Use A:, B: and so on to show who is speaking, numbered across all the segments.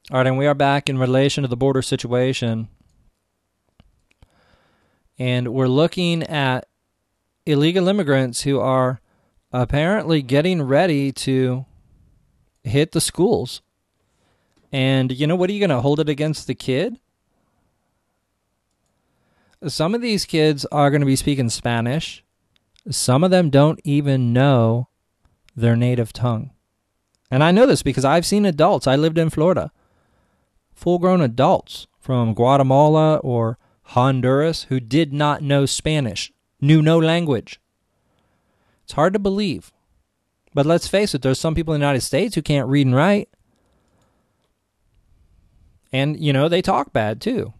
A: All right, and we are back in relation to the border situation. And we're looking at illegal immigrants who are apparently getting ready to hit the schools. And, what are you going to hold it against the kid? Some of these kids are going to be speaking Spanish. Some of them don't even know their native tongue. And I know this because I've seen adults. I lived in Florida. Full-grown adults from Guatemala or Honduras who did not know Spanish, knew no language. It's hard to believe. But let's face it, there's some people in the United States who can't read and write. And, they talk bad too.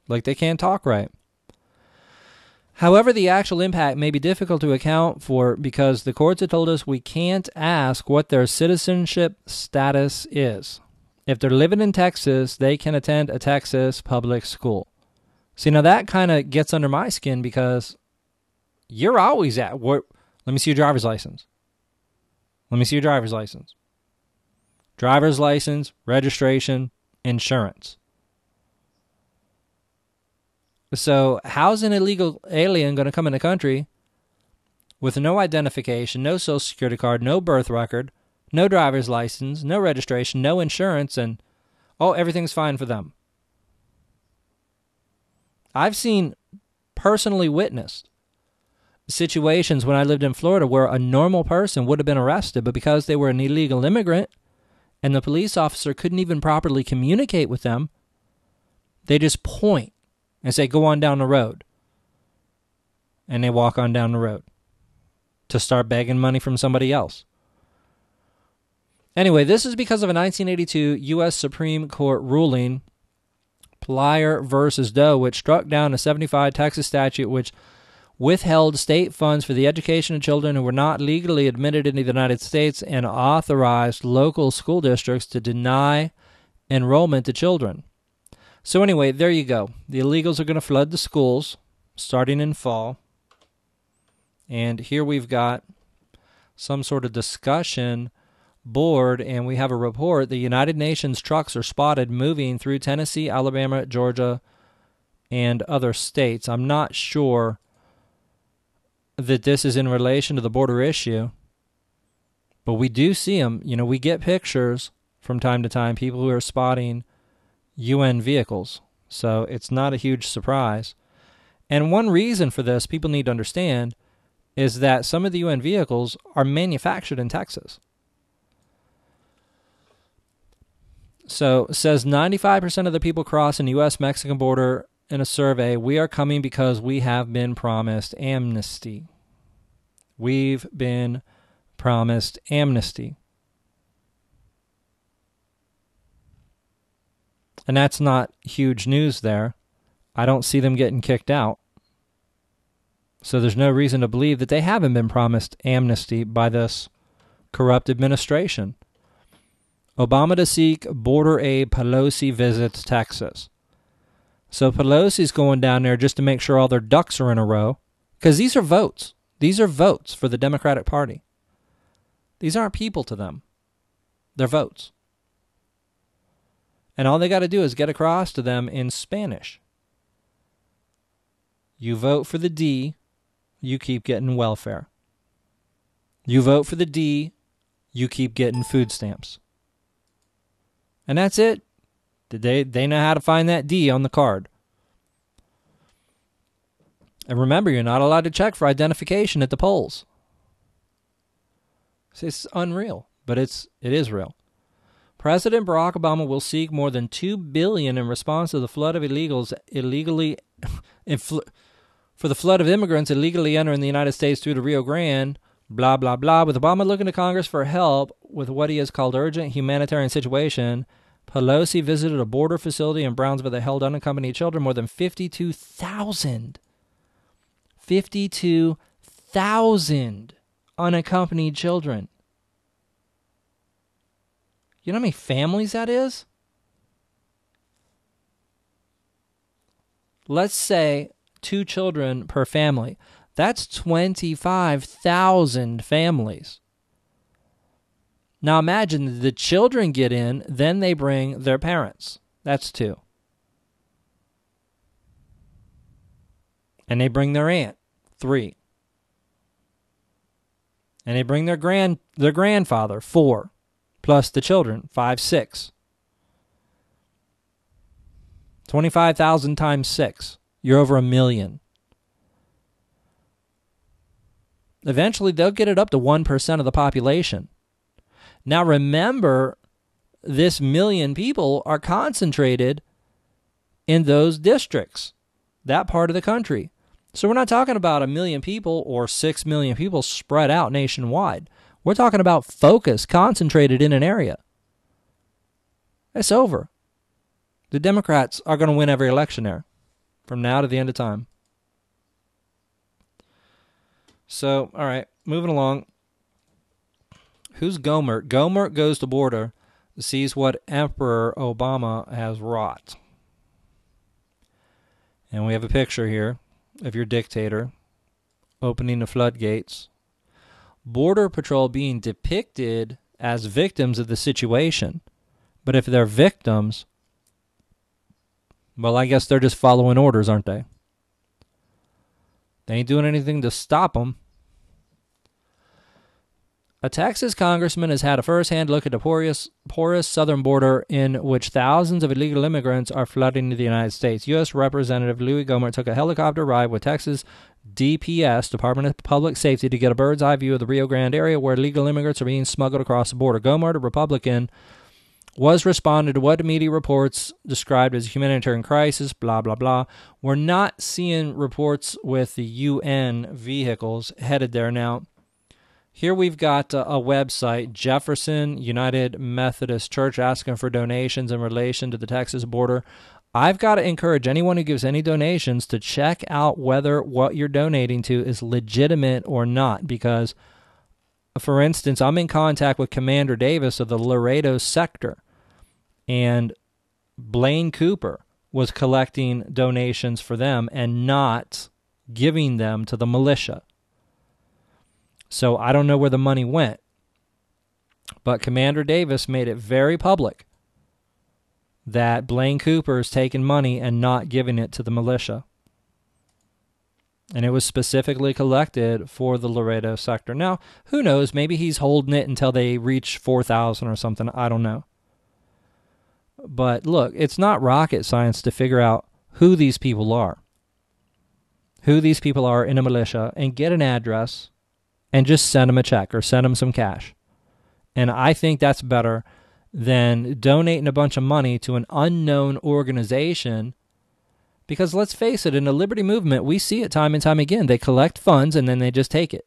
A: Like they can't talk right. However, the actual impact may be difficult to account for because the courts have told us we can't ask what their citizenship status is. If they're living in Texas, they can attend a Texas public school. See, now that kind of gets under my skin because you're always at work. Let me see your driver's license. Let me see your driver's license. Driver's license, registration, insurance. So how's an illegal alien going to come in the country with no identification, no social security card, no birth record, no driver's license, no registration, no insurance, and, everything's fine for them? I've seen, personally witnessed, situations when I lived in Florida where a normal person would have been arrested, but because they were an illegal immigrant and the police officer couldn't even properly communicate with them, they just point and say, go on down the road. And they walk on down the road to start begging money from somebody else. Anyway, this is because of a 1982 U.S. Supreme Court ruling, Plyer versus Doe, which struck down a 75 Texas statute which withheld state funds for the education of children who were not legally admitted into the United States and authorized local school districts to deny enrollment to children. So anyway, there you go. The illegals are going to flood the schools starting in fall. And here we've got some sort of discussion board, and we have a report. The United Nations trucks are spotted moving through Tennessee, Alabama, Georgia, and other states. I'm not sure that this is in relation to the border issue, but we do see them. We get pictures from time to time, people who are spotting UN vehicles, so it's not a huge surprise. And one reason for this, people need to understand, is that some of the UN vehicles are manufactured in Texas. So it says 95% of the people crossing the U.S.-Mexican border in a survey, we are coming because we have been promised amnesty. We've been promised amnesty. And that's not huge news there. I don't see them getting kicked out. So there's no reason to believe that they haven't been promised amnesty by this corrupt administration. Obama to seek border aid, Pelosi visits Texas. So Pelosi's going down there just to make sure all their ducks are in a row. Because these are votes. These are votes for the Democratic Party. These aren't people to them. They're votes. And all they got to do is get across to them in Spanish. You vote for the D, you keep getting welfare. You vote for the D, you keep getting food stamps. And that's it. They know how to find that D on the card. And remember, you're not allowed to check for identification at the polls. It's unreal, but it is real. President Barack Obama will seek more than $2 billion in response to the flood of illegals for the flood of immigrants illegally entering the United States through the Rio Grande, blah, blah, blah. With Obama looking to Congress for help with what he has called urgent humanitarian situation, Pelosi visited a border facility in Brownsville that held unaccompanied children, more than 52,000. 52,000 unaccompanied children. You know how many families that is? Let's say 2 children per family. That's 25,000 families. Now imagine the children get in, then they bring their parents. That's 2. And they bring their aunt. 3. And they bring their grandfather. 4. Plus the children. 5, 6. 25,000 times 6. You're over 1 million. Eventually, they'll get it up to 1% of the population. Now, remember, this 1 million people are concentrated in those districts, that part of the country. So we're not talking about 1 million people or 6 million people spread out nationwide. We're talking about focus, concentrated in an area. It's over. The Democrats are going to win every election there from now to the end of time. So, all right, moving along. Who's Gohmert? Gohmert goes to border, sees what Emperor Obama has wrought. And we have a picture here of your dictator opening the floodgates. Border Patrol being depicted as victims of the situation. But if they're victims, well, I guess they're just following orders, aren't they? They ain't doing anything to stop them. A Texas congressman has had a first-hand look at the porous southern border in which thousands of illegal immigrants are flooding the United States. U.S. Representative Louis Gohmert took a helicopter ride with Texas DPS, Department of Public Safety, to get a bird's-eye view of the Rio Grande area where illegal immigrants are being smuggled across the border. Gohmert, a Republican, was responding to what media reports described as a humanitarian crisis, blah, blah, blah. We're not seeing reports with the UN vehicles headed there now. Here we've got a website, Jefferson United Methodist Church, asking for donations in relation to the Texas border. I've got to encourage anyone who gives any donations to check out whether what you're donating to is legitimate or not, because, for instance, I'm in contact with Commander Davis of the Laredo sector, and Blaine Cooper was collecting donations for them and not giving them to the militia. So I don't know where the money went, but Commander Davis made it very public that Blaine Cooper is taking money and not giving it to the militia. And it was specifically collected for the Laredo sector. Now, who knows? Maybe he's holding it until they reach 4,000 or something. I don't know. But look, it's not rocket science to figure out who these people are. Who these people are in a militia, and get an address and just send them a check or send them some cash. And I think that's better than donating a bunch of money to an unknown organization. Because let's face it, in the liberty movement, we see it time and time again. They collect funds and then they just take it.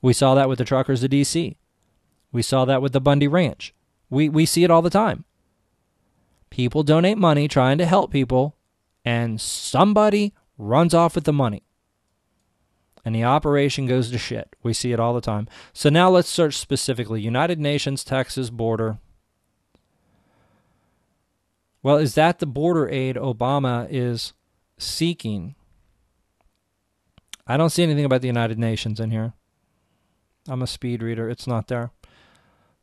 A: We saw that with the truckers of D.C. We saw that with the Bundy Ranch. We see it all the time. People donate money trying to help people, and somebody runs off with the money. And the operation goes to shit. We see it all the time. So now let's search specifically. United Nations, Texas border. Well, is that the border aid Obama is seeking? I don't see anything about the United Nations in here. I'm a speed reader. It's not there.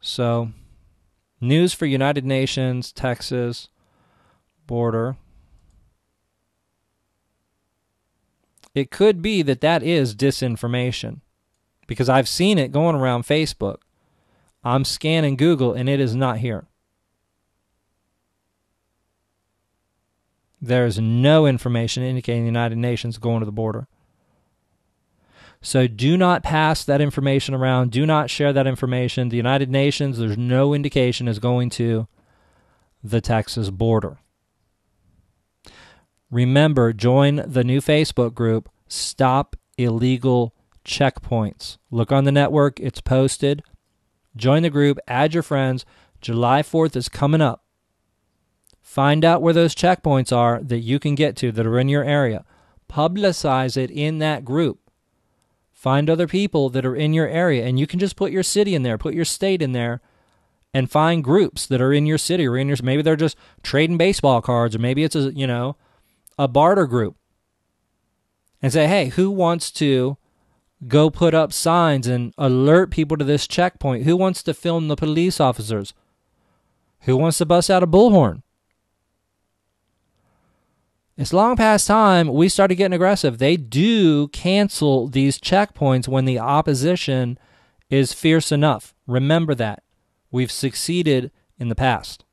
A: So, news for United Nations, Texas border. It could be that that is disinformation, because I've seen it going around Facebook. I'm scanning Google and it is not here. There's no information indicating the United Nations going to the border. So do not pass that information around. Do not share that information. The United Nations, there's no indication, is going to the Texas border. Remember, join the new Facebook group, Stop Illegal Checkpoints. Look on the network. It's posted. Join the group. Add your friends. July 4th is coming up. Find out where those checkpoints are that you can get to that are in your area. Publicize it in that group. Find other people that are in your area, and you can just put your city in there, put your state in there, and find groups that are in your city or in your, maybe they're just trading baseball cards, or maybe it's a barter group, and say, hey, who wants to go put up signs and alert people to this checkpoint? Who wants to film the police officers? Who wants to bust out a bullhorn? It's long past time we started getting aggressive. They do cancel these checkpoints when the opposition is fierce enough. Remember that. We've succeeded in the past.